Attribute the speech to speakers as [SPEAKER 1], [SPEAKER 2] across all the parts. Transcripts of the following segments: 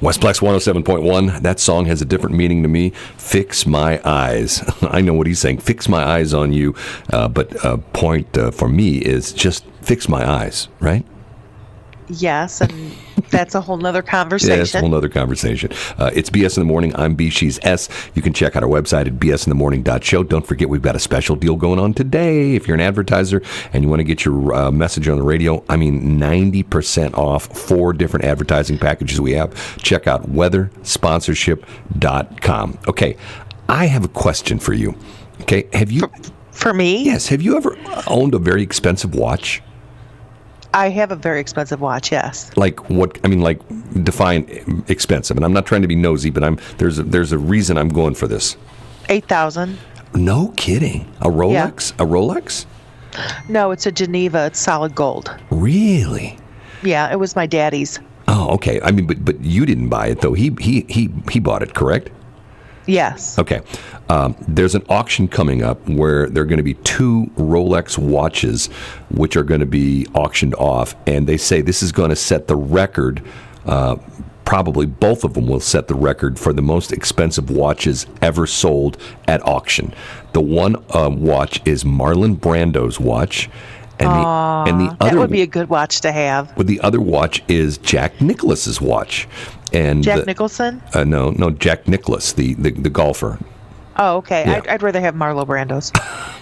[SPEAKER 1] Westplex 107.1. That song has a different meaning to me. Fix my eyes. I know what he's saying. Fix my eyes on you. But point for me is just fix my eyes, right?
[SPEAKER 2] Yes, and that's a whole nother conversation.
[SPEAKER 1] Yeah, it's a whole nother conversation. It's BS in the Morning. I'm B, she's S. You can check out our website at bsinthemorning.show. Don't forget, we've got a special deal going on today. If you're an advertiser and you want to get your message on the radio, 90% off 4 different advertising packages we have. Check out weathersponsorship.com. Okay, I have a question for you. Okay, have you...
[SPEAKER 2] For me?
[SPEAKER 1] Yes. Have you ever owned a very expensive watch?
[SPEAKER 2] I have a very expensive watch, yes.
[SPEAKER 1] Like what? Define expensive. And I'm not trying to be nosy, but there's a reason I'm going for this.
[SPEAKER 2] $8,000.
[SPEAKER 1] No kidding. A Rolex? Yeah. A Rolex?
[SPEAKER 2] No, it's a Geneva. It's solid gold.
[SPEAKER 1] Really?
[SPEAKER 2] Yeah, it was my daddy's.
[SPEAKER 1] Oh, okay. But you didn't buy it though. He bought it, correct?
[SPEAKER 2] Yes.
[SPEAKER 1] Okay. There's an auction coming up where there are going to be 2 Rolex watches which are going to be auctioned off, and they say this is going to set the record. Probably both of them will set the record for the most expensive watches ever sold at auction. The one watch is Marlon Brando's watch. And the other,
[SPEAKER 2] that would be a good watch to have.
[SPEAKER 1] But the other watch is Jack Nicklaus's watch. And
[SPEAKER 2] Jack Nicholson?
[SPEAKER 1] No, Jack Nicklaus, the golfer.
[SPEAKER 2] Oh, okay.
[SPEAKER 1] Yeah.
[SPEAKER 2] I'd rather have Marlon Brando's.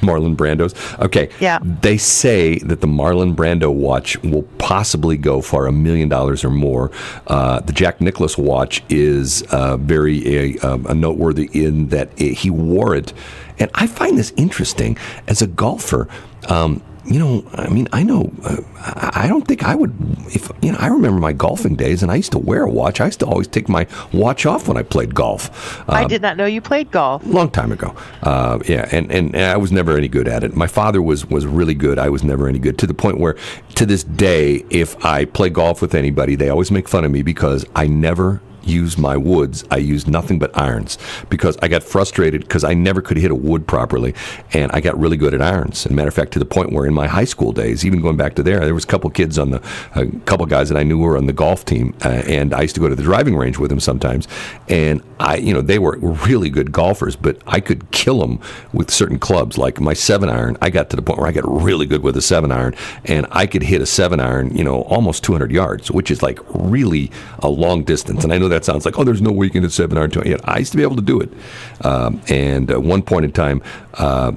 [SPEAKER 1] Marlon Brando's? Okay.
[SPEAKER 2] Yeah.
[SPEAKER 1] They say that the Marlon Brando watch will possibly go for $1 million or more. The Jack Nicklaus watch is very noteworthy in that he wore it. And I find this interesting. As a golfer, I don't think I would, I remember my golfing days, and I used to wear a watch. I used to always take my watch off when I played golf.
[SPEAKER 2] I did not know you played golf.
[SPEAKER 1] Long time ago. And I was never any good at it. My father was really good. I was never any good, to the point where, to this day, if I play golf with anybody, they always make fun of me because I never use my woods. I use nothing but irons because I got frustrated because I never could hit a wood properly, and I got really good at irons. As a matter of fact, to the point where in my high school days, even going back to there was a couple kids a couple guys that I knew were on the golf team, and I used to go to the driving range with them sometimes, and they were really good golfers, but I could kill them with certain clubs. Like my 7-iron, I got to the point where I got really good with a 7-iron, and I could hit a 7-iron, almost 200 yards, which is like really a long distance. And I know that sounds like, there's no way you can hit 7-iron. Yeah, I used to be able to do it. And at one point in time,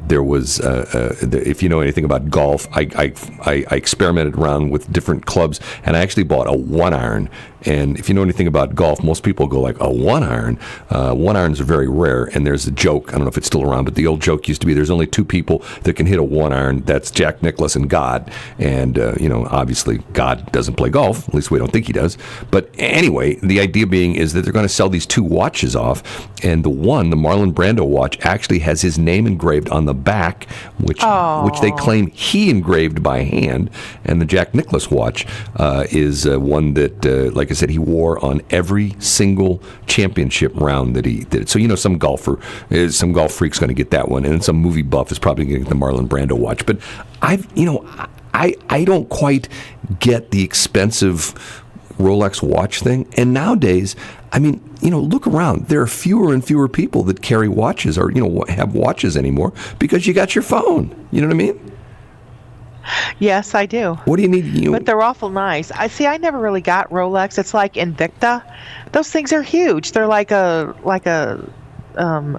[SPEAKER 1] there was, if you know anything about golf, I experimented around with different clubs, and I actually bought a 1-iron. And if you know anything about golf, most people go like, a 1-iron? 1-irons are very rare, and there's a joke, I don't know if it's still around, but the old joke used to be there's only 2 people that can hit a 1-iron. That's Jack Nicklaus and God. And, obviously God doesn't play golf, at least we don't think he does. But anyway, the idea being is that they're going to sell these 2 watches off, and the Marlon Brando watch, actually has his name engraved on the back, which they claim he engraved by hand. And the Jack Nicklaus watch is one that, like I said, he wore on every single championship round that he did. So, some golf freak's going to get that one, and some movie buff is probably going to get the Marlon Brando watch. But I don't quite get the expensive Rolex watch thing. And nowadays, look around. There are fewer and fewer people that carry watches or, have watches anymore because you got your phone. You know what I mean?
[SPEAKER 2] Yes, I do.
[SPEAKER 1] What do you need?
[SPEAKER 2] But they're awful nice. I never really got Rolex. It's like Invicta. Those things are huge. They're like a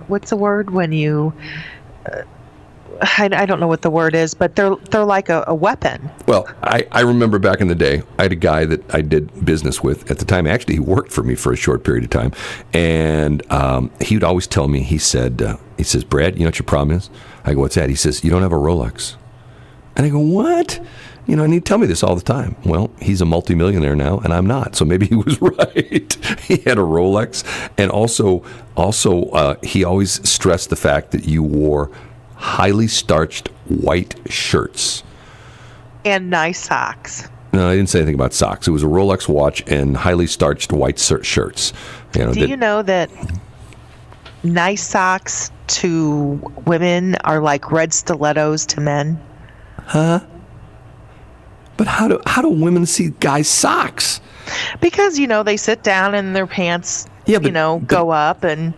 [SPEAKER 2] what's the word when you... I don't know what the word is, but they're like a weapon.
[SPEAKER 1] Well, I remember back in the day, I had a guy that I did business with at the time. Actually, he worked for me for a short period of time, and he would always tell me. He says, "Brad, you know what your problem is?" I go, "What's that?" He says, "You don't have a Rolex." And I go, "What?" And he'd tell me this all the time. Well, he's a multimillionaire now, and I'm not. So maybe he was right. He had a Rolex, and also, he always stressed the fact that you wore highly starched white shirts.
[SPEAKER 2] And nice socks.
[SPEAKER 1] No, I didn't say anything about socks. It was a Rolex watch and highly starched white shirts.
[SPEAKER 2] Do you know that nice socks to women are like red stilettos to men?
[SPEAKER 1] Huh? But how do women see guys' socks?
[SPEAKER 2] Because, they sit down and their pants, go up and,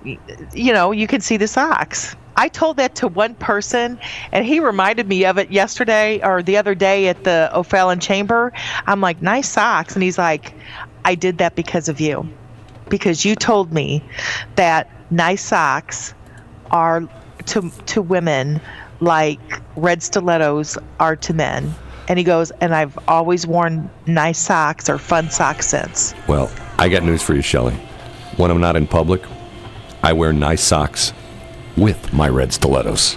[SPEAKER 2] you can see the socks. I told that to one person, and he reminded me of it yesterday or the other day at the O'Fallon Chamber. I'm like, nice socks. And he's like, I did that because of you. Because you told me that nice socks are to women like red stilettos are to men. And he goes, and I've always worn nice socks or fun socks since.
[SPEAKER 1] Well, I got news for you, Shelley. When I'm not in public, I wear nice socks with my red stilettos.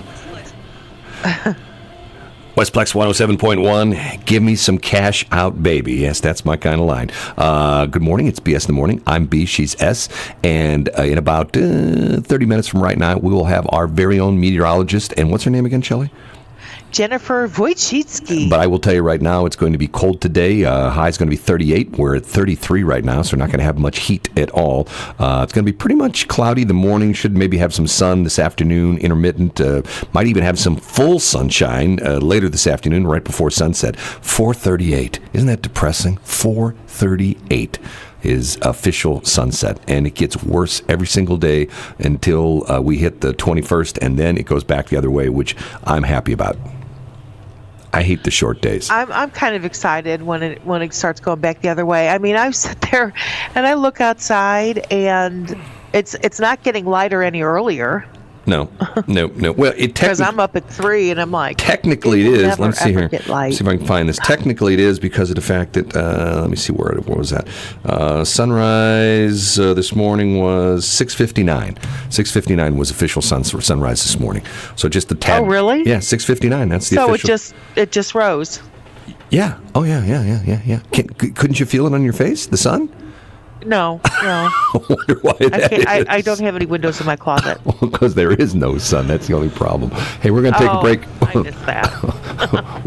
[SPEAKER 1] Westplex 107.1, give me some cash out, baby. Yes, that's my kind of line. Good morning, it's BS in the Morning. I'm B, she's S, and in about 30 minutes from right now, we will have our very own meteorologist, and what's her name again, Shelley?
[SPEAKER 2] Jennifer Wojcicki.
[SPEAKER 1] But I will tell you right now, it's going to be cold today. High is going to be 38. We're at 33 right now, so we're not going to have much heat at all. It's going to be pretty much cloudy. The morning should maybe have some sun this afternoon, intermittent. Might even have some full sunshine later this afternoon, right before sunset. 4:38. Isn't that depressing? 4:38 is official sunset, and it gets worse every single day until we hit the 21st, and then it goes back the other way, which I'm happy about. I hate the short days.
[SPEAKER 2] I'm kind of excited when it starts going back the other way. I mean, I sit there and I look outside, and it's not getting lighter any earlier.
[SPEAKER 1] No. Well,
[SPEAKER 2] because I'm up at 3, and I'm like,
[SPEAKER 1] technically it is. Let me see here.
[SPEAKER 2] See
[SPEAKER 1] if I can find this. Technically, it is because of the fact that let me see where was that. Sunrise this morning was 6:59. 6:59 was official sunrise this morning. So just the tad.
[SPEAKER 2] Oh, really?
[SPEAKER 1] Yeah, 6:59. That's the
[SPEAKER 2] so
[SPEAKER 1] official.
[SPEAKER 2] So it just rose.
[SPEAKER 1] Yeah. Oh yeah. Couldn't you feel it on your face? The sun?
[SPEAKER 2] No.
[SPEAKER 1] I wonder why that is.
[SPEAKER 2] I don't have any windows in my closet.
[SPEAKER 1] Because there is no sun. That's the only problem. Hey, we're going to take a break.
[SPEAKER 2] I missed that.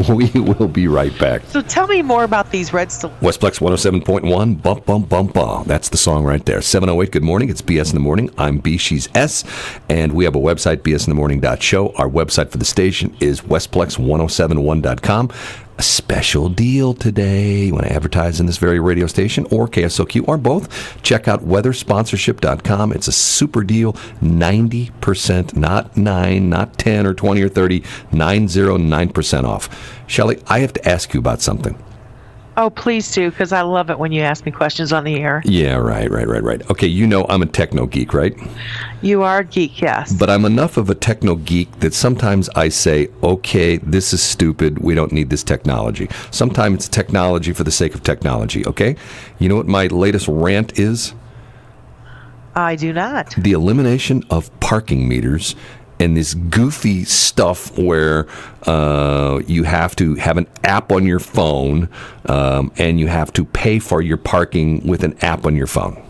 [SPEAKER 1] We will be right back.
[SPEAKER 2] So tell me more about these red stilettos.
[SPEAKER 1] Westplex 107.1, bump, bump, bump, bump. That's the song right there. 7:08, good morning. It's BS in the Morning. I'm B, she's S. And we have a website, bsinthemorning.show. Our website for the station is westplex1071.com. A special deal today. You want to advertise in this very radio station or KSOQ or both? Check out weathersponsorship.com. It's a super deal. 90%, not 9, not 10 or 20 or 30, 909% off. Shelley, I have to ask you about something.
[SPEAKER 2] Oh, please do, because I love it when you ask me questions on the air.
[SPEAKER 1] Yeah, right. Okay, I'm a techno geek, right?
[SPEAKER 2] You are a geek, yes.
[SPEAKER 1] But I'm enough of a techno geek that sometimes I say, okay, this is stupid. We don't need this technology. Sometimes it's technology for the sake of technology, okay? You know what my latest rant is?
[SPEAKER 2] I do not.
[SPEAKER 1] The elimination of parking meters and this goofy stuff where you have to have an app on your phone and you have to pay for your parking with an app on your phone.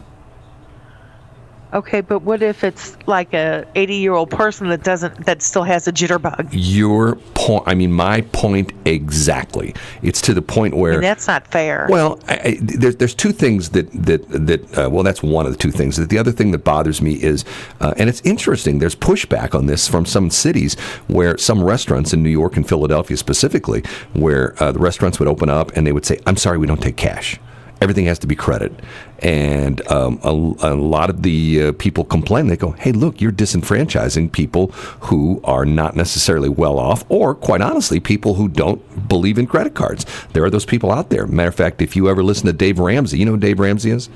[SPEAKER 2] Okay, but what if it's like a 80-year-old person that still has a jitterbug?
[SPEAKER 1] Your point. I mean, my point exactly. It's to the point where
[SPEAKER 2] that's not fair.
[SPEAKER 1] Well, there's two things that that's one of the two things. The other thing that bothers me is, and it's interesting. There's pushback on this from some cities where some restaurants in New York and Philadelphia specifically, where the restaurants would open up and they would say, "I'm sorry, we don't take cash. Everything has to be credit." And a lot of the people complain. They go, hey, look, you're disenfranchising people who are not necessarily well off, or quite honestly, people who don't believe in credit cards. There are those people out there. Matter of fact, if you ever listen to Dave Ramsey, you know who Dave Ramsey is?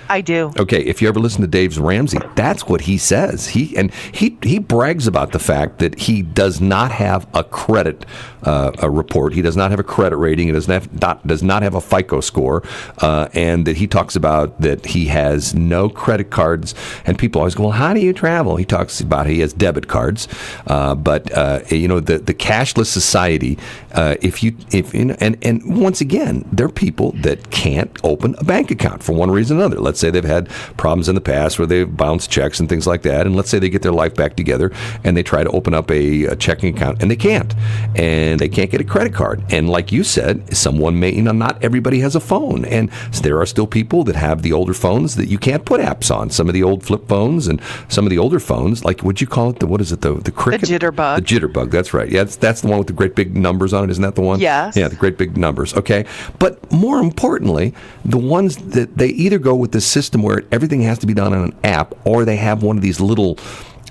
[SPEAKER 2] I do.
[SPEAKER 1] Okay, if you ever listen to Dave Ramsey, that's what he says. He brags about the fact that he does not have a credit a report. He does not have a credit rating. He does not have a FICO score, and that he talks about that he has no credit cards. And people always go, well, how do you travel? He talks about he has debit cards, but the cashless society. And once again, there are people that can't open a bank account for one reason or another. Let's let's say they've had problems in the past where they've bounced checks and things like that, and let's say they get their life back together and they try to open up a checking account and they can't get a credit card. And like you said, someone may, not everybody has a phone, and there are still people that have the older phones that you can't put apps on. Some of the old flip phones and some of the older phones, like what'd you call it? The cricket?
[SPEAKER 2] The jitterbug.
[SPEAKER 1] The jitterbug. That's right. Yeah, that's the one with the great big numbers on it. Isn't that the one?
[SPEAKER 2] Yes.
[SPEAKER 1] Yeah, the great big numbers. Okay, but more importantly, the ones that they either go with the system where everything has to be done on an app, or they have one of these little,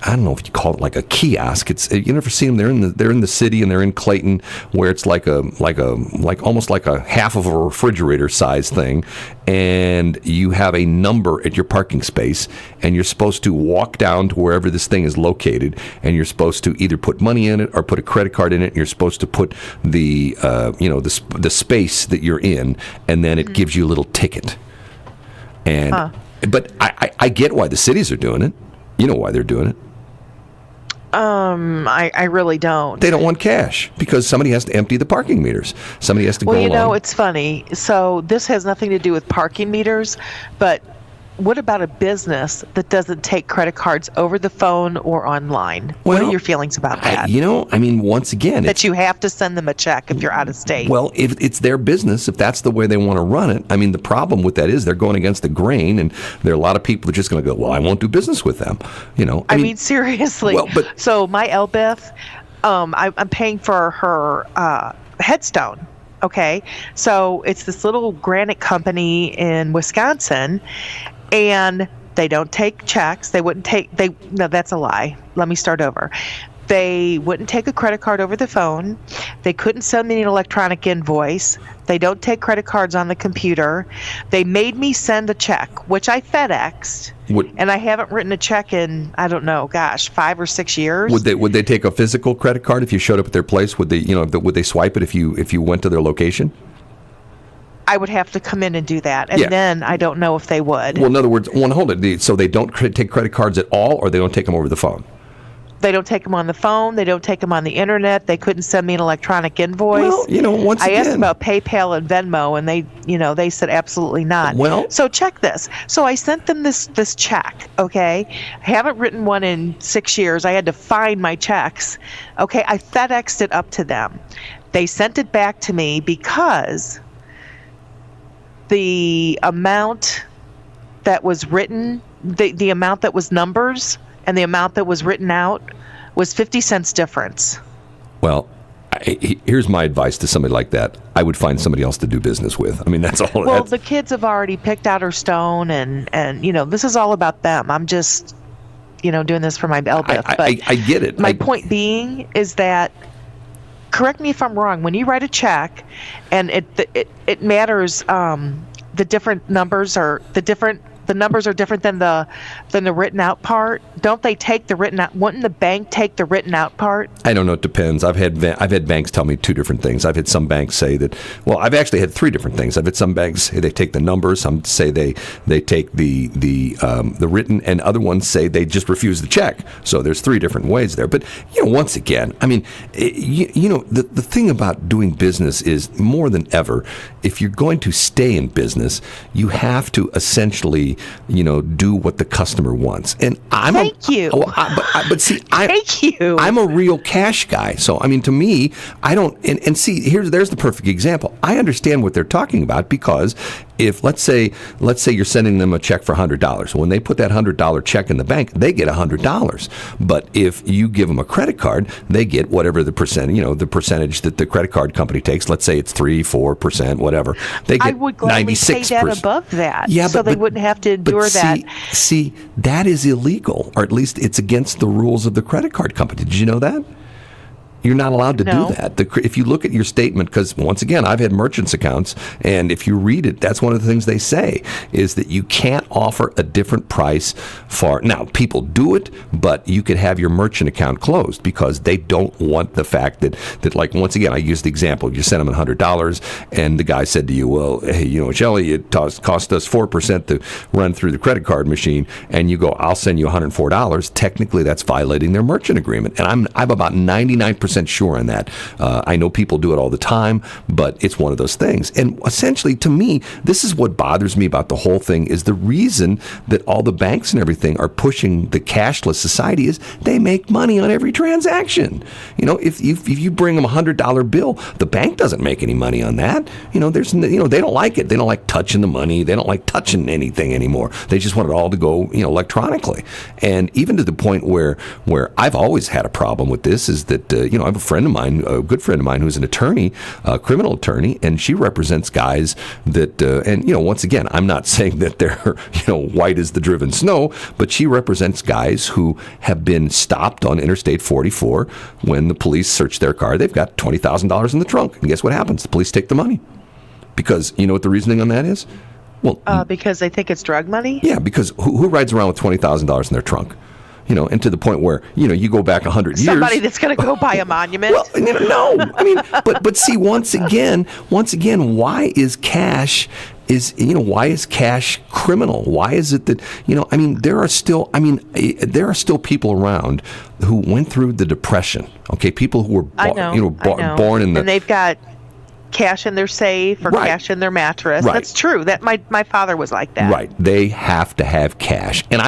[SPEAKER 1] I don't know if you call it like a kiosk. It's, you never see them. They're in the city and they're in Clayton, where it's like almost like a half of a refrigerator size thing, and you have a number at your parking space, and you're supposed to walk down to wherever this thing is located, and you're supposed to either put money in it or put a credit card in it. And you're supposed to put the the space that you're in, and then it gives you a little ticket. And but I get why the cities are doing it. You know why they're doing it.
[SPEAKER 2] I really don't.
[SPEAKER 1] They don't want cash because somebody has to empty the parking meters. Somebody has to go along.
[SPEAKER 2] Well, it's funny. So this has nothing to do with parking meters, but what about a business that doesn't take credit cards over the phone or online? What are your feelings about that?
[SPEAKER 1] Once again,
[SPEAKER 2] that you have to send them a check if you're out of state.
[SPEAKER 1] Well, if it's their business, if that's the way they want to run it, the problem with that is they're going against the grain, and there are a lot of people that are just going to go, well, I won't do business with them.
[SPEAKER 2] Seriously.
[SPEAKER 1] Well,
[SPEAKER 2] so my Elbeth, I'm paying for her headstone. Okay, so it's this little granite company in Wisconsin, and they don't take checks. No, that's a lie. Let me start over. They wouldn't take a credit card over the phone. They couldn't send me an electronic invoice. They don't take credit cards on the computer. They made me send a check, which I FedExed, and I haven't written a check in, 5 or 6 years.
[SPEAKER 1] Would they take a physical credit card if you showed up at their place? Would they swipe it if you went to their location?
[SPEAKER 2] I would have to come in and do that, and then I don't know if they would.
[SPEAKER 1] Well, in other words, hold it. So they don't take credit cards at all, or they don't take them over the phone?
[SPEAKER 2] They don't take them on the phone. They don't take them on the internet. They couldn't send me an electronic invoice.
[SPEAKER 1] Well, once again,
[SPEAKER 2] I asked about PayPal and Venmo, and they said absolutely not.
[SPEAKER 1] Well,
[SPEAKER 2] so check this. So I sent them this check. Okay, I haven't written one in 6 years. I had to find my checks. Okay, I FedExed it up to them. They sent it back to me because the amount that was written, the amount that was numbers, and the amount that was written out was 50 cents difference. Well,
[SPEAKER 1] here's my advice to somebody like that. I would find somebody else to do business with. That's all.
[SPEAKER 2] Well, the kids have already picked out her stone, and this is all about them. I'm just, doing this for my Elbeth.
[SPEAKER 1] I get it.
[SPEAKER 2] My point being is that, correct me if I'm wrong, when you write a check, and it matters, the different numbers are the numbers are different than the written out part. Don't they take the written out? Wouldn't the bank take the written out part?
[SPEAKER 1] I don't know. It depends. I've had banks tell me two different things. I've had some banks say that. Well, I've actually had three different things. I've had some banks say they take the numbers. Some say they take the written, and other ones say they just refuse the check. So there's three different ways there. But once again, the thing about doing business is, more than ever, if you're going to stay in business, you have to essentially do what the customer wants. And
[SPEAKER 2] Thank you.
[SPEAKER 1] But see,
[SPEAKER 2] Thank you.
[SPEAKER 1] I'm a real cash guy. So to me, I don't. And see, there's the perfect example. I understand what they're talking about, because if let's say you're sending them a check for $100, when they put that $100 check in the bank, they get $100. But if you give them a credit card, they get whatever the percentage that the credit card company takes. Let's say it's 3-4%, whatever. They get 96%.
[SPEAKER 2] I would gladly pay that above that, so they wouldn't have to endure that.
[SPEAKER 1] See, that is illegal, or at least it's against the rules of the credit card company. Did you know that? You're not allowed to do that. If you look at your statement, because once again, I've had merchants accounts, and if you read it, that's one of the things they say, is that you can't offer a different price for. Now, people do it, but you could have your merchant account closed because they don't want the fact that like, once again, I used the example, you sent them $100, and the guy said to you, well, hey, Shelley, it cost us 4% to run through the credit card machine, and you go, I'll send you $104. Technically, that's violating their merchant agreement, and I'm about 99% 100% sure on that. I know people do it all the time, but it's one of those things. And essentially, to me, this is what bothers me about the whole thing, is the reason that all the banks and everything are pushing the cashless society is they make money on every transaction. If you bring them a $100 bill, the bank doesn't make any money on that. They don't like it. They don't like touching the money. They don't like touching anything anymore. They just want it all to go, electronically. And even to the point where I've always had a problem with this is that, I have a friend of mine, a good friend of mine, who's an attorney, a criminal attorney, and she represents guys that, once again, I'm not saying that they're, white as the driven snow, but she represents guys who have been stopped on Interstate 44 when the police search their car. They've got $20,000 in the trunk. And guess what happens? The police take the money. Because you know what the reasoning on that is? Well,
[SPEAKER 2] because they think it's drug money?
[SPEAKER 1] Yeah, because who rides around with $20,000 in their trunk? And to the point where, you go back 100 years.
[SPEAKER 2] Somebody that's going to go buy a monument.
[SPEAKER 1] Well, no. I mean, but see, once again, why is cash criminal? Why is it that, there are still people around who went through the Depression. Okay, people who were born in the,
[SPEAKER 2] and they've got cash in their safe or cash in their mattress.
[SPEAKER 1] Right.
[SPEAKER 2] That's true. That my father was like that.
[SPEAKER 1] Right. They have to have cash. And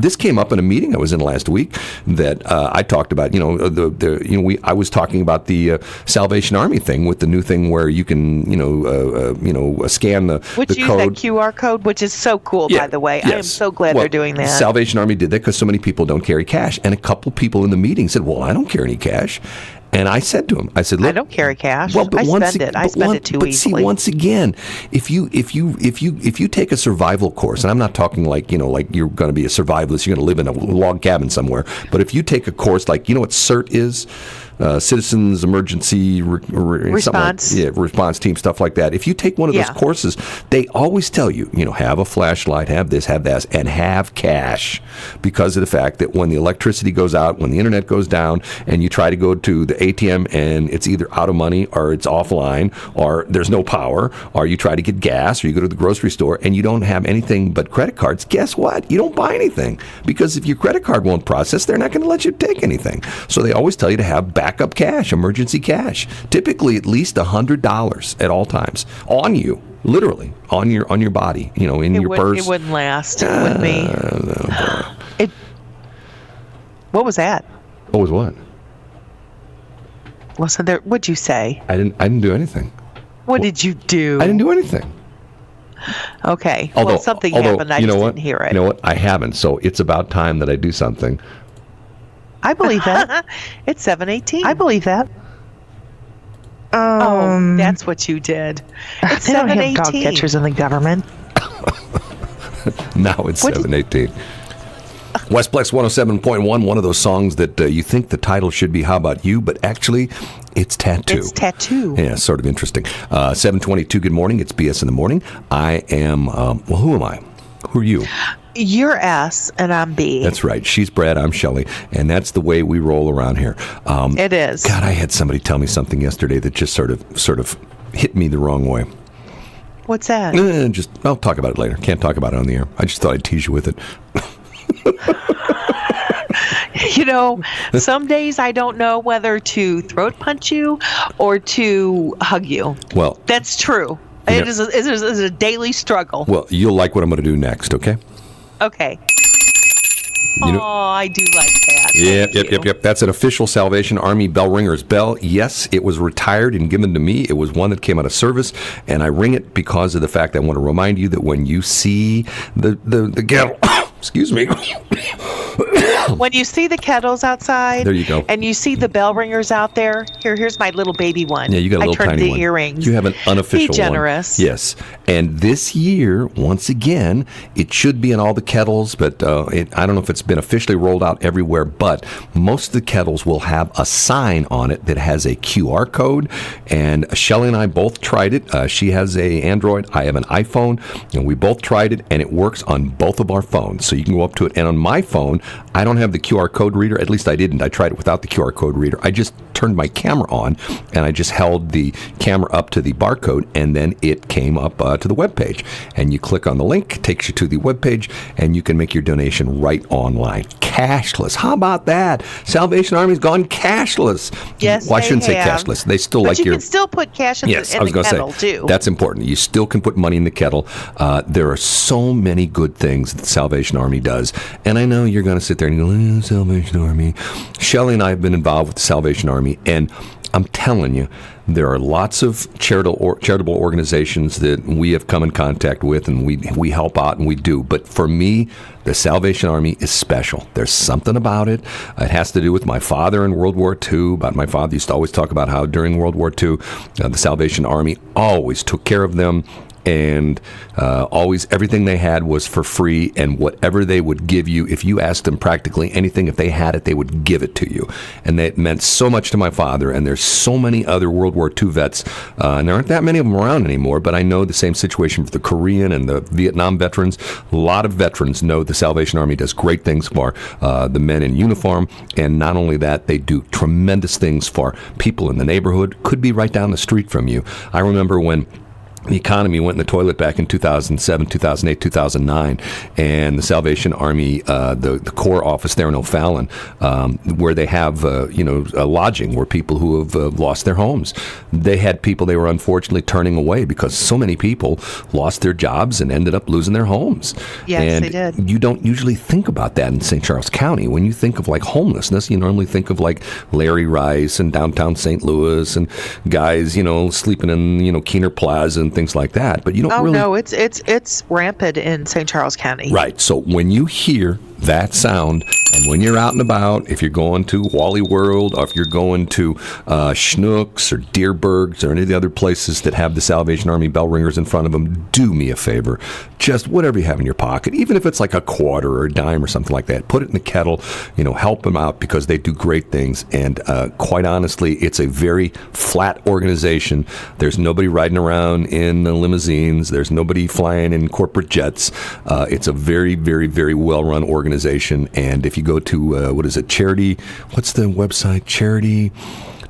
[SPEAKER 1] this came up in a meeting I was in last week that I talked about. I was talking about the Salvation Army thing with the new thing where you can scan the
[SPEAKER 2] use
[SPEAKER 1] code.
[SPEAKER 2] That QR code, which is so cool, by the way.
[SPEAKER 1] Yes.
[SPEAKER 2] I am so glad they're doing that.
[SPEAKER 1] Salvation Army did that because so many people don't carry cash, and a couple people in the meeting said, "Well, I don't carry any cash." And I said to him, "Look,
[SPEAKER 2] I don't carry cash. I spend it too easily."
[SPEAKER 1] See, once again, if you take a survival course, and I'm not talking like you're going to be a survivalist, you're going to live in a log cabin somewhere, but if you take a course like what CERT is. Citizens Emergency
[SPEAKER 2] Response.
[SPEAKER 1] Response Team, stuff like that. If you take one of those courses, they always tell you, have a flashlight, have this, have that, and have cash, because of the fact that when the electricity goes out, when the internet goes down, and you try to go to the ATM and it's either out of money or it's offline or there's no power, or you try to get gas or you go to the grocery store and you don't have anything but credit cards, guess what? You don't buy anything, because if your credit card won't process, they're not going to let you take anything. So they always tell you to have backup cash, emergency cash, typically at least $100 at all times on you, literally on your body, in your purse.
[SPEAKER 2] It wouldn't last with me. What was that?
[SPEAKER 1] What was what?
[SPEAKER 2] Listen, what'd you say?
[SPEAKER 1] I didn't do anything.
[SPEAKER 2] What did you do?
[SPEAKER 1] I didn't do anything.
[SPEAKER 2] Okay. Something happened. I just didn't hear it.
[SPEAKER 1] You know what? I haven't. So it's about time that I do something.
[SPEAKER 2] I believe that. It's 7:18.
[SPEAKER 3] I believe that.
[SPEAKER 2] That's what you did. It's 7:18.
[SPEAKER 3] They don't have dog catchers in the government.
[SPEAKER 1] Now it's 7:18. Westplex 107.1, one of those songs that you think the title should be How About You, but actually it's Tattoo.
[SPEAKER 2] It's Tattoo.
[SPEAKER 1] Yeah, sort of interesting. 7:22, good morning. It's BS in the Morning. I am, who am I? Who are you?
[SPEAKER 2] You're S and I'm B.
[SPEAKER 1] That's right. She's Brad, I'm Shelley, and that's the way we roll around here.
[SPEAKER 2] It is.
[SPEAKER 1] God, I had somebody tell me something yesterday that just sort of hit me the wrong way.
[SPEAKER 2] What's that?
[SPEAKER 1] I'll talk about it later. Can't talk about it on the air. I just thought I'd tease you with it.
[SPEAKER 2] Some days I don't know whether to throat punch you or to hug you.
[SPEAKER 1] Well,
[SPEAKER 2] that's true. It is a daily struggle.
[SPEAKER 1] Well, you'll like what I'm going to do next, okay?
[SPEAKER 2] Okay. I do like that.
[SPEAKER 1] Yep. That's an official Salvation Army bell ringer's bell. Yes, it was retired and given to me. It was one that came out of service, and I ring it because of the fact I want to remind you that when you see the kettle, excuse me.
[SPEAKER 2] When you see the kettles outside,
[SPEAKER 1] there you go,
[SPEAKER 2] and you see the bell ringers out there, here's my little baby one.
[SPEAKER 1] Yeah, you got a little tiny one.
[SPEAKER 2] I turned the earrings.
[SPEAKER 1] You have an unofficial one.
[SPEAKER 2] Be generous.
[SPEAKER 1] Yes, and this year, once again, it should be in all the kettles, but I don't know if it's been officially rolled out everywhere, but most of the kettles will have a sign on it that has a QR code, and Shelley and I both tried it. She has a Android, I have an iPhone, and we both tried it, and it works on both of our phones, so you can go up to it, and on my phone, I don't have the QR code reader, at least I didn't. I tried it without the QR code reader. I just turned my camera on, and I just held the camera up to the barcode, and then it came up to the webpage. And you click on the link, takes you to the webpage, and you can make your donation right online. Cashless. How about that? Salvation Army's gone cashless.
[SPEAKER 2] Yes,
[SPEAKER 1] well, I shouldn't say
[SPEAKER 2] have.
[SPEAKER 1] cashless. They still
[SPEAKER 2] but
[SPEAKER 1] like
[SPEAKER 2] you
[SPEAKER 1] your...
[SPEAKER 2] can still put cash in,
[SPEAKER 1] Yes,
[SPEAKER 2] in
[SPEAKER 1] I was
[SPEAKER 2] the
[SPEAKER 1] going to
[SPEAKER 2] kettle,
[SPEAKER 1] say,
[SPEAKER 2] too.
[SPEAKER 1] that's important. You still can put money in the kettle. There are so many good things that the Salvation Army does. And I know you're going to sit there and go, Salvation Army. Shelley and I have been involved with the Salvation Army, and I'm telling you, there are lots of charitable organizations that we have come in contact with, and we help out, and we do. But for me, the Salvation Army is special. There's something about it. It has to do with my father in World War II. My father used to always talk about how during World War II, the Salvation Army always took care of them. And always everything they had was for free, and whatever they would give you, if you asked them practically anything, if they had it, they would give it to you. And that meant so much to my father, and there's so many other World War II vets, and there aren't that many of them around anymore, but I know the same situation for the Korean and the Vietnam veterans. A lot of veterans know the Salvation Army does great things for the men in uniform, and not only that, they do tremendous things for people in the neighborhood, could be right down the street from you. I remember when the economy went in the toilet back in 2007, 2008, 2009, and the Salvation Army, the Corps office there in O'Fallon, where they have, a lodging where people who have lost their homes. They had people they were unfortunately turning away because so many people lost their jobs and ended up losing their homes.
[SPEAKER 2] Yes,
[SPEAKER 1] and
[SPEAKER 2] they did.
[SPEAKER 1] You don't usually think about that in St. Charles County. When you think of like homelessness, you normally think of like Larry Rice and downtown St. Louis and guys, sleeping in, Keener Plaza and things like that, but you don't really...
[SPEAKER 2] Oh, no, it's rampant in St. Charles County.
[SPEAKER 1] Right. So when you hear that sound, and when you're out and about, if you're going to Wally World, or if you're going to Schnucks or Deerbergs or any of the other places that have the Salvation Army bell ringers in front of them, do me a favor. Just whatever you have in your pocket, even if it's like a quarter or a dime or something like that, put it in the kettle, help them out because they do great things. And quite honestly, it's a very flat organization. There's nobody riding around in limousines. There's nobody flying in corporate jets. It's a very, very, very well-run organization. And if you go to, charity, what's the website? Charity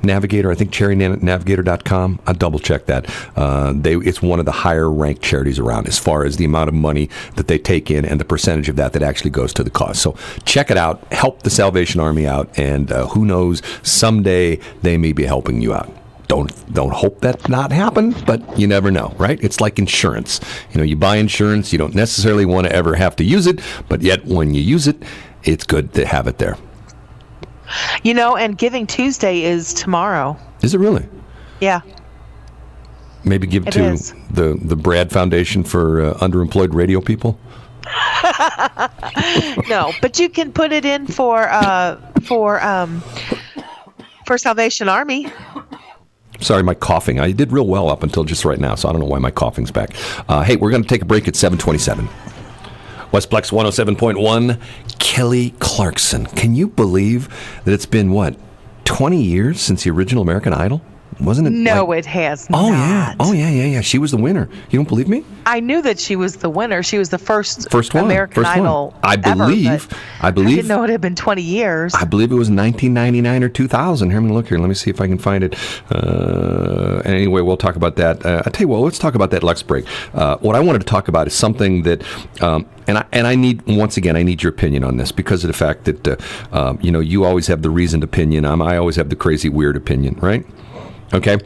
[SPEAKER 1] Navigator, I think charitynavigator.com. I'll double check that. It's one of the higher ranked charities around as far as the amount of money that they take in and the percentage of that actually goes to the cause. So check it out. Help the Salvation Army out. And who knows, someday they may be helping you out. Don't hope that not happen, but you never know, right? It's like insurance. You buy insurance, you don't necessarily want to ever have to use it, but yet when you use it, it's good to have it there.
[SPEAKER 2] And Giving Tuesday is tomorrow.
[SPEAKER 1] Is it really?
[SPEAKER 2] Yeah.
[SPEAKER 1] Maybe give
[SPEAKER 2] it
[SPEAKER 1] to
[SPEAKER 2] is.
[SPEAKER 1] the Brad Foundation for underemployed radio people?
[SPEAKER 2] No, but you can put it in for Salvation Army.
[SPEAKER 1] Sorry, my coughing. I did real well up until just right now, so I don't know why my coughing's back. Hey, we're going to take a break at 7:27. Westplex 107.1, Kelly Clarkson. Can you believe that it's been, 20 years since the original American Idol? Wasn't it?
[SPEAKER 2] No, it has not.
[SPEAKER 1] Oh, yeah. She was the winner. You don't believe me?
[SPEAKER 2] I knew that she was the winner. She was the first
[SPEAKER 1] one.
[SPEAKER 2] American Idol
[SPEAKER 1] I believe.
[SPEAKER 2] Ever, I didn't know it had been 20 years.
[SPEAKER 1] I believe it was 1999 or 2000. Here, look here. Let me see if I can find it. Anyway, we'll talk about that. I'll tell you what. Let's talk about that next break. What I wanted to talk about is something that, and I need, once again, I need your opinion on this because of the fact that, you always have the reasoned opinion. I always have the crazy, weird opinion, right? Okay.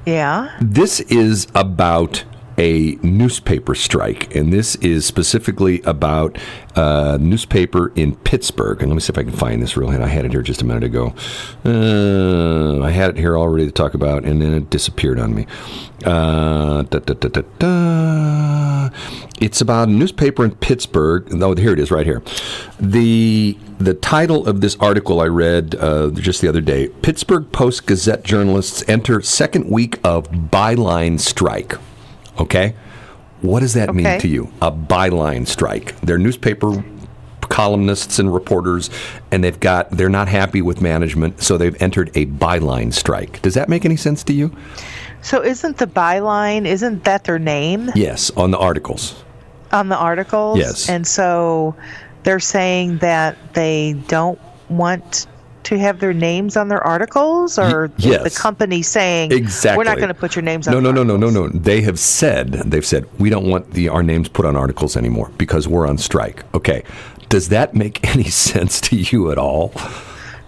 [SPEAKER 2] Yeah.
[SPEAKER 1] This is about a newspaper strike, and this is specifically about a newspaper in Pittsburgh. And let me see if I can find this real. I had it here just a minute ago. I had it here already to talk about, and then it disappeared on me. It's about a newspaper in Pittsburgh. No, here it is, right here. The title of this article I read just the other day: Pittsburgh Post-Gazette journalists enter second week of byline strike. Okay? What does that mean to you? A byline strike. They're newspaper columnists and reporters, and they're not happy with management, so they've entered a byline strike. Does that make any sense to you?
[SPEAKER 2] So isn't that their name?
[SPEAKER 1] Yes, on the articles.
[SPEAKER 2] On the articles?
[SPEAKER 1] Yes.
[SPEAKER 2] And so they're saying that they don't want to have their names on their articles, or
[SPEAKER 1] yes.
[SPEAKER 2] is the company saying
[SPEAKER 1] exactly.
[SPEAKER 2] we're not going to put your names on?
[SPEAKER 1] No. They've said we don't want our names put on articles anymore because we're on strike. Okay, does that make any sense to you at all?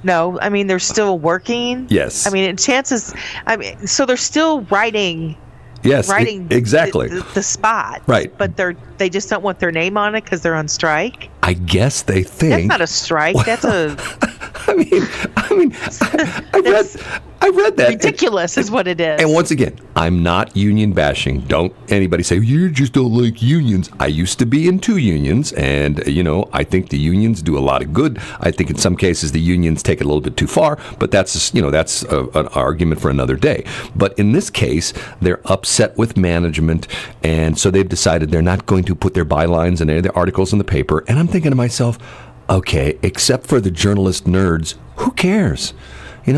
[SPEAKER 2] No, I mean they're still working.
[SPEAKER 1] Yes.
[SPEAKER 2] I mean chances. I mean, so they're still writing.
[SPEAKER 1] Yes,
[SPEAKER 2] writing
[SPEAKER 1] exactly
[SPEAKER 2] the spot,
[SPEAKER 1] right?
[SPEAKER 2] But they just don't want their name on it because they're on strike.
[SPEAKER 1] I guess they think
[SPEAKER 2] that's not a strike. Well, that's a.
[SPEAKER 1] I read that.
[SPEAKER 2] Ridiculous is what it is.
[SPEAKER 1] And once again, I'm not union bashing. Don't anybody say you just don't like unions. I used to be in 2 unions, and I think the unions do a lot of good. I think in some cases the unions take it a little bit too far, but that's an argument for another day. But in this case, they're upset with management, and so they've decided they're not going to put their bylines in any of the articles in the paper. And I'm thinking to myself, okay, except for the journalist nerds, who cares? I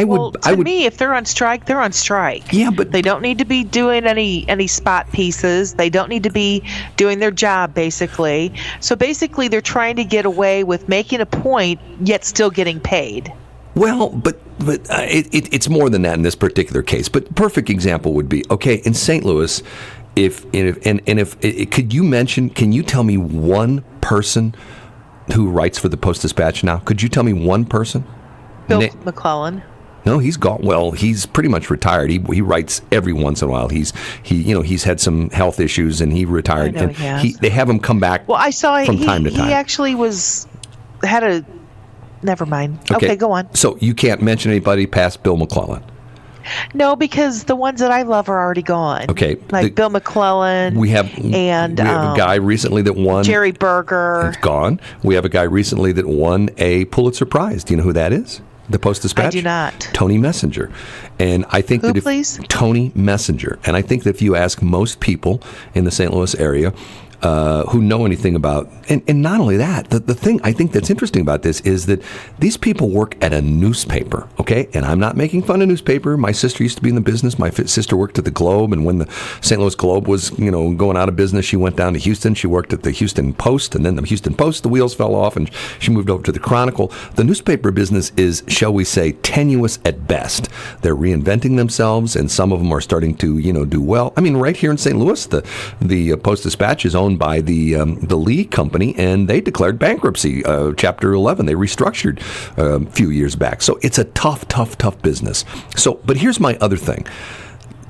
[SPEAKER 1] would.
[SPEAKER 2] To me, if they're on strike, they're on strike.
[SPEAKER 1] Yeah, but
[SPEAKER 2] they don't need to be doing any spot pieces. They don't need to be doing their job, basically. So basically, they're trying to get away with making a point, yet still getting paid.
[SPEAKER 1] Well, but it's more than that in this particular case. But perfect example would be, okay, in St. Louis, can you tell me one person who writes for the Post-Dispatch now? Could you tell me one person?
[SPEAKER 2] Bill McClellan.
[SPEAKER 1] No, he's gone. Well, he's pretty much retired. He writes every once in a while. He's had some health issues and he retired.
[SPEAKER 2] I know,
[SPEAKER 1] and they have him come back.
[SPEAKER 2] Well, I saw
[SPEAKER 1] from time to time.
[SPEAKER 2] He actually had a. Never mind. Okay, go on.
[SPEAKER 1] So you can't mention anybody past Bill McClellan.
[SPEAKER 2] No, because the ones that I love are already gone.
[SPEAKER 1] Okay,
[SPEAKER 2] like Bill McClellan.
[SPEAKER 1] We have a guy recently that won.
[SPEAKER 2] Jerry Berger.
[SPEAKER 1] It's gone. We have a guy recently that won a Pulitzer Prize. Do you know who that is? The Post-Dispatch?
[SPEAKER 2] I do not.
[SPEAKER 1] Tony Messenger. And I think
[SPEAKER 2] Who, please?
[SPEAKER 1] Tony Messenger. And I think that if you ask most people in the St. Louis area who know anything about, and not only that, the thing I think that's interesting about this is that these people work at a newspaper, okay? And I'm not making fun of newspaper. My sister used to be in the business. My sister worked at the Globe, and when the St. Louis Globe was, going out of business, she went down to Houston. She worked at the Houston Post, and then the Houston Post, the wheels fell off, and she moved over to the Chronicle. The newspaper business is, shall we say, tenuous at best. They're reinventing themselves, and some of them are starting to, do well. I mean, right here in St. Louis, the Post-Dispatch is owned by the Lee Company, and they declared bankruptcy, Chapter 11. They restructured a few years back. So it's a tough business. But here's my other thing.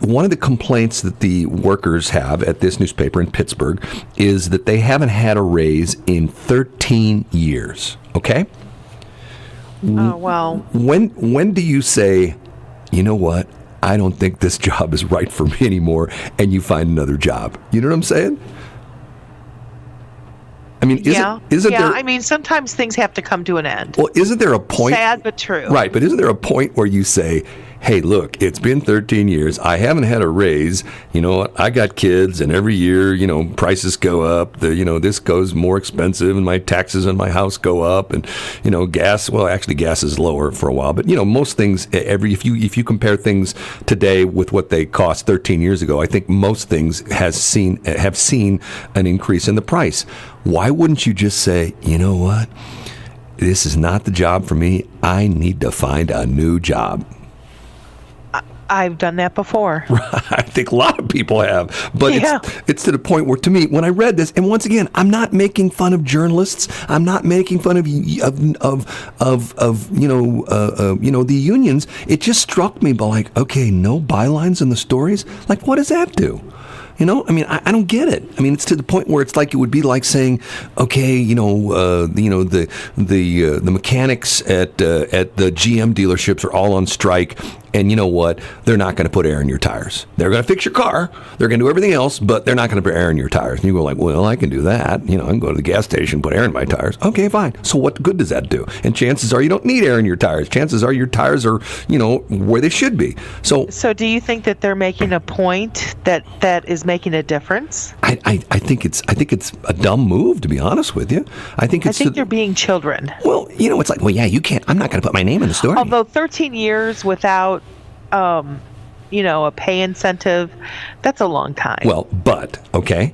[SPEAKER 1] One of the complaints that the workers have at this newspaper in Pittsburgh is that they haven't had a raise in 13 years. Okay?
[SPEAKER 2] Oh, well.
[SPEAKER 1] When do you say, you know what? I don't think this job is right for me anymore, and you find another job? You know what I'm saying? I mean, isn't there?
[SPEAKER 2] I mean, sometimes things have to come to an end.
[SPEAKER 1] Well, isn't there a point?
[SPEAKER 2] Sad but true.
[SPEAKER 1] Right, but isn't there a point where you say, hey, look, it's been 13 years. I haven't had a raise. You know what? I got kids, and every year, prices go up. This goes more expensive, and my taxes on my house go up, and gas. Well, actually, gas is lower for a while, but most things. If you compare things today with what they cost 13 years ago, I think most things have seen an increase in the price. Why wouldn't you just say, you know what? This is not the job for me. I need to find a new job.
[SPEAKER 2] I've done that before.
[SPEAKER 1] I think a lot of people have, but it's to the point where, to me, when I read this, and once again, I'm not making fun of journalists. I'm not making fun of the unions. It just struck me, but okay, no bylines in the stories. What does that do? I mean, I don't get it. I mean, it's to the point where it's like it would be like saying, okay, the mechanics at the GM dealerships are all on strike, and you know what? They're not going to put air in your tires. They're going to fix your car. They're going to do everything else, but they're not going to put air in your tires. And you go well, I can do that. I can go to the gas station, put air in my tires. Okay, fine. So what good does that do? And chances are you don't need air in your tires. Chances are your tires are, where they should be. So
[SPEAKER 2] do you think that they're making a point that is making a difference?
[SPEAKER 1] I think it's a dumb move, to be honest with you. I think
[SPEAKER 2] they're being children.
[SPEAKER 1] Well, it's like, you can't. I'm not going to put my name in the story.
[SPEAKER 2] Although 13 years without a pay incentive, that's a long time.
[SPEAKER 1] Well, but okay,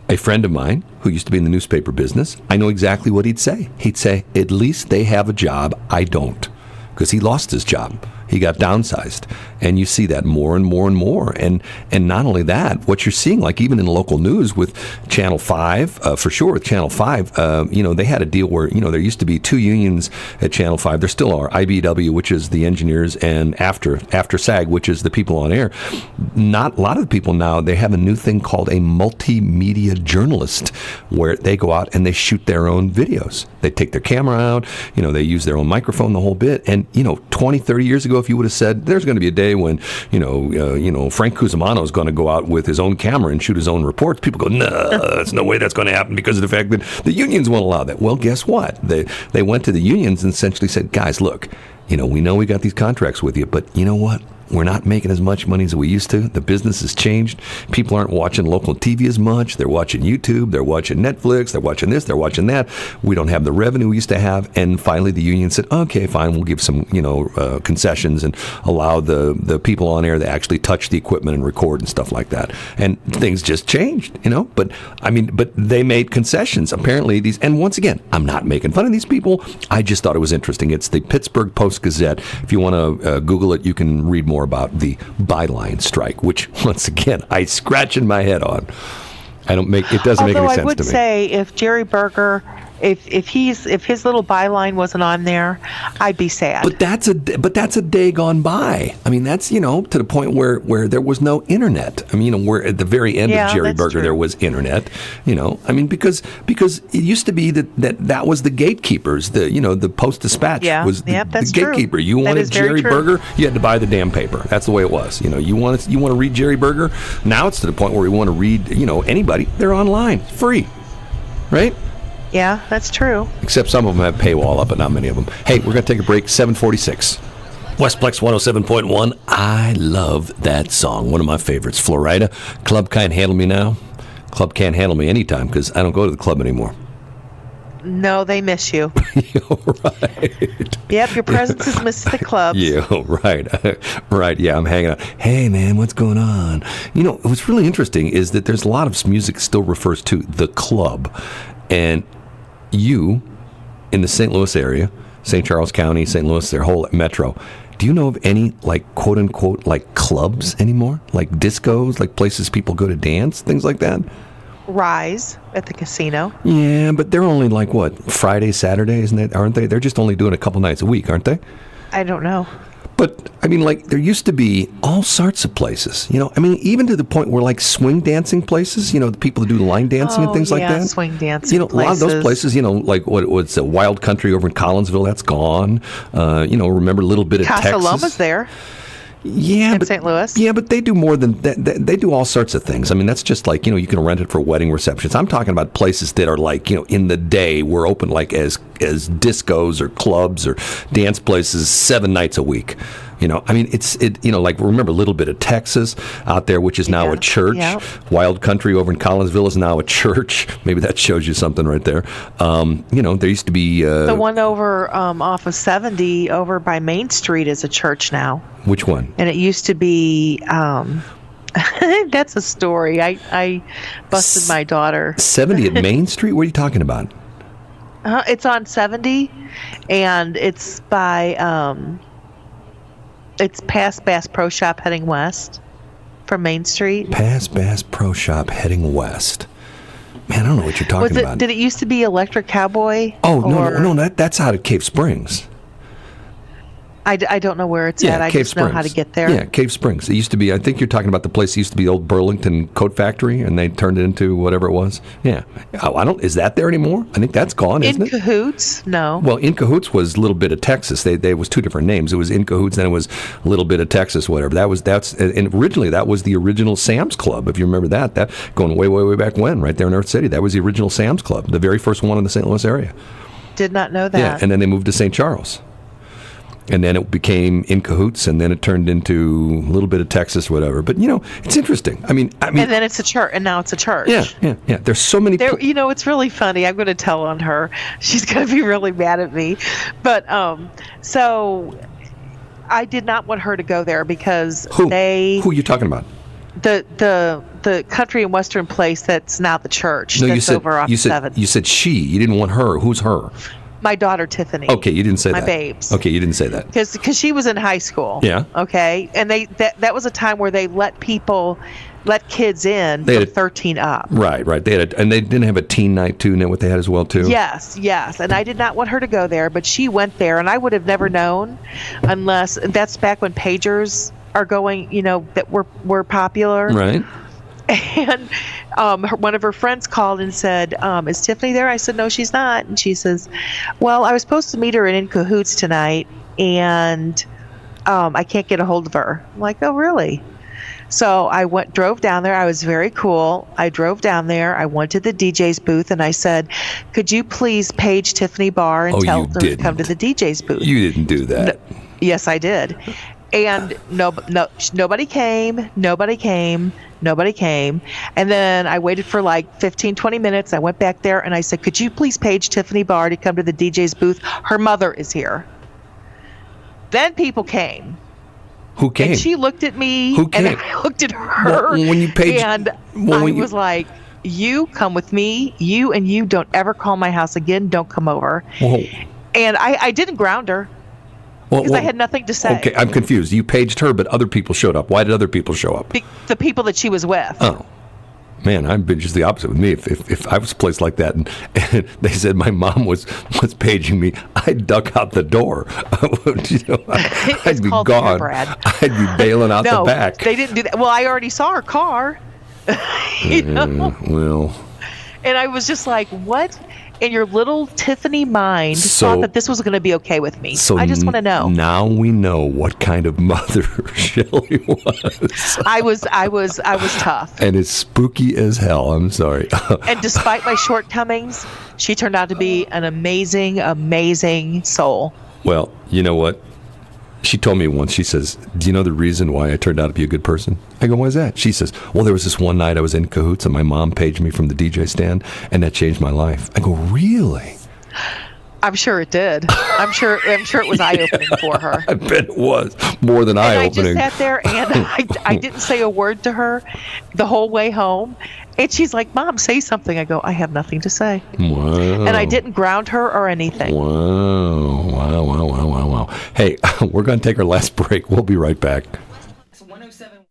[SPEAKER 1] a friend of mine who used to be in the newspaper business, I know exactly what he'd say. He'd say, at least they have a job, I don't. Because he lost his job. He got downsized. And you see that more and more and more. And not only that, what you're seeing, like even in local news with Channel 5, for sure with Channel 5, they had a deal where, there used to be two unions at Channel 5. There still are, IBW, which is the engineers, and after SAG, which is the people on air. Not a lot of the people now, they have a new thing called a multimedia journalist, where they go out and they shoot their own videos. They take their camera out, they use their own microphone, the whole bit. And, 20, 30 years ago, if you would have said, there's going to be a day when, Frank Cusimano is going to go out with his own camera and shoot his own reports, people go, no, there's no way that's going to happen because of the fact that the unions won't allow that. Well, guess what? They went to the unions and essentially said, guys, look, we know we got these contracts with you, but you know what? We're not making as much money as we used to. The business has changed. People aren't watching local TV as much. They're watching YouTube. They're watching Netflix. They're watching this. They're watching that. We don't have the revenue we used to have. And finally, the union said, okay, fine, we'll give some, concessions and allow the people on air to actually touch the equipment and record and stuff like that. And things just changed, But they made concessions. Apparently, and once again, I'm not making fun of these people. I just thought it was interesting. It's the Pittsburgh Post-Gazette. If you want to Google it, you can read more about the byline strike, which once again I scratch in my head on. It doesn't make any sense to me.
[SPEAKER 2] Although I would say if Jerry Berger, if his little byline wasn't on there, I'd be sad.
[SPEAKER 1] But that's a day gone by. I mean, that's to the point where there was no internet. I mean, where at the very end of Jerry Berger there was internet. I mean, because it used to be that was the gatekeepers. The Post-Dispatch was the gatekeeper.
[SPEAKER 2] True.
[SPEAKER 1] You wanted Jerry Berger, you had to buy the damn paper. That's the way it was. You want to read Jerry Berger. Now it's to the point where we want to read anybody. They're online, free, right?
[SPEAKER 2] Yeah, that's true.
[SPEAKER 1] Except some of them have paywall up, but not many of them. Hey, we're going to take a break. 7:46. Westplex 107.1. I love that song. One of my favorites. Florida. Club Can't Handle Me Now. Club can't handle me anytime because I don't go to the club anymore.
[SPEAKER 2] No, they miss you.
[SPEAKER 1] Right.
[SPEAKER 2] Yep, your presence is missed at the clubs.
[SPEAKER 1] Yeah, right. Right, yeah, I'm hanging out. Hey, man, what's going on? What's really interesting is that there's a lot of music still refers to the club. And you, in the St. Louis area, St. Charles County, St. Louis, their whole metro, do you know of any, quote unquote, clubs anymore? Like discos, like places people go to dance, things like that?
[SPEAKER 2] Rise at the casino.
[SPEAKER 1] Yeah, but they're only Friday, Saturday, isn't it? Aren't they? They're just only doing a couple nights a week, aren't they?
[SPEAKER 2] I don't know.
[SPEAKER 1] But, there used to be all sorts of places, even to the point where, swing dancing places, the people who do line dancing and things like that.
[SPEAKER 2] Swing dancing
[SPEAKER 1] places. A lot of those places, what's a Wild Country over in Collinsville, that's gone. Remember a little bit of
[SPEAKER 2] Casa
[SPEAKER 1] Texas.
[SPEAKER 2] Loma's there.
[SPEAKER 1] Yeah,
[SPEAKER 2] in St. Louis.
[SPEAKER 1] Yeah, but they do more than that. They do all sorts of things. I mean, that's just you can rent it for wedding receptions. I'm talking about places that are in the day we're open as discos or clubs or dance places 7 nights a week. Remember a little bit of Texas out there, which is now a church. Yeah. Wild Country over in Collinsville is now a church. Maybe that shows you something right there. There used to be
[SPEAKER 2] the one over off of 70 over by Main Street is a church now.
[SPEAKER 1] Which one?
[SPEAKER 2] And it used to be. That's a story. I busted my daughter.
[SPEAKER 1] 70 at Main Street? What are you talking about?
[SPEAKER 2] It's on 70, and it's by. It's past Bass Pro Shop heading west from Main Street.
[SPEAKER 1] Past Bass Pro Shop heading west. Man, I don't know what you're talking about.
[SPEAKER 2] Did it used to be Electric Cowboy?
[SPEAKER 1] Oh, no, that's out of Cave Springs.
[SPEAKER 2] I don't know where it's at. I just know how to get there.
[SPEAKER 1] Yeah, Cave Springs. It used to be, I think you're talking about the place that used to be the old Burlington Coat Factory, and they turned it into whatever it was. Yeah. Is that there anymore? I think that's gone, isn't it?
[SPEAKER 2] In Cahoots? No.
[SPEAKER 1] Well, In Cahoots was a little bit of Texas. They was two different names. It was In Cahoots, then it was a little bit of Texas, whatever. And originally that was the original Sam's Club, if you remember that. That going way, way, way back when, right there in Earth City. That was the original Sam's Club, the very first one in the St. Louis area.
[SPEAKER 2] Did not know that.
[SPEAKER 1] Yeah, and then they moved to St. Charles. And then it became In Cahoots, and then it turned into a little bit of Texas, whatever. But it's interesting. I mean,
[SPEAKER 2] and then it's a church, and now it's a church.
[SPEAKER 1] Yeah. There's so many.
[SPEAKER 2] It's really funny. I'm going to tell on her. She's going to be really mad at me. But so I did not want her to go there because
[SPEAKER 1] Who are you talking about?
[SPEAKER 2] The the country and western place that's now the church.
[SPEAKER 1] No,
[SPEAKER 2] that's over off
[SPEAKER 1] you said
[SPEAKER 2] 7th.
[SPEAKER 1] you said she. You didn't want her. Who's her?
[SPEAKER 2] My daughter Tiffany.
[SPEAKER 1] Okay, you didn't say
[SPEAKER 2] my
[SPEAKER 1] that.
[SPEAKER 2] babes.
[SPEAKER 1] Okay, you didn't say that.
[SPEAKER 2] Because she was in high school.
[SPEAKER 1] Yeah.
[SPEAKER 2] Okay, and that was a time where they let kids in from 13 up.
[SPEAKER 1] Right. They didn't have a teen night too. Isn't that what they had as well too?
[SPEAKER 2] Yes. And I did not want her to go there, but she went there, and I would have never known unless that's back when pagers are going, that were popular.
[SPEAKER 1] Right.
[SPEAKER 2] And one of her friends called and said, is Tiffany there? I said, no, she's not. And she says, well, I was supposed to meet her in Cahoots tonight, and I can't get a hold of her. I'm like, oh, really? So I drove down there. I was very cool. I drove down there. I went to the DJ's booth, and I said, could you please page Tiffany Barr and tell her to come to the DJ's booth? You
[SPEAKER 1] didn't do that.
[SPEAKER 2] No, yes, I did. And nobody came. And then I waited for like 15, 20 minutes. I went back there and I said, could you please page Tiffany Barr to come to the DJ's booth? Her mother is here. Then people came.
[SPEAKER 1] Who came?
[SPEAKER 2] And she looked at me.
[SPEAKER 1] Who came?
[SPEAKER 2] And I looked at her.
[SPEAKER 1] When you paged,
[SPEAKER 2] and I was like, you come with me. You don't ever call my house again. Don't come over.
[SPEAKER 1] Whoa.
[SPEAKER 2] And I didn't ground her. Because I had nothing to say.
[SPEAKER 1] Okay, I'm confused. You paged her, but other people showed up. Why did other people show up?
[SPEAKER 2] The people that she was with.
[SPEAKER 1] Oh. Man, I've been just the opposite with me. If I was a place like that and they said my mom was paging me, I'd duck out the door. I'd be gone. I'd be bailing out the back.
[SPEAKER 2] They didn't do that. Well, I already saw her car.
[SPEAKER 1] Well.
[SPEAKER 2] And I was just like, what in your little Tiffany mind thought that this was going to be okay with me?
[SPEAKER 1] So
[SPEAKER 2] I just want to know.
[SPEAKER 1] Now we know what kind of mother Shelley was.
[SPEAKER 2] I was tough.
[SPEAKER 1] And it's spooky as hell. I'm sorry.
[SPEAKER 2] And despite my shortcomings, she turned out to be an amazing, amazing soul.
[SPEAKER 1] Well, you know what? She told me once, she says, do you know the reason why I turned out to be a good person? I go, why is that? She says, well, there was this one night I was in Cahoots and my mom paged me from the DJ stand and that changed my life. I go, really?
[SPEAKER 2] I'm sure it did. I'm sure it was eye-opening for her.
[SPEAKER 1] I bet it was more than eye-opening.
[SPEAKER 2] I just sat there and I didn't say a word to her the whole way home. And she's like, Mom, say something. I go, I have nothing to say.
[SPEAKER 1] Wow.
[SPEAKER 2] And I didn't ground her or anything.
[SPEAKER 1] Wow. Hey, we're going to take our last break. We'll be right back.
[SPEAKER 3] 107.1.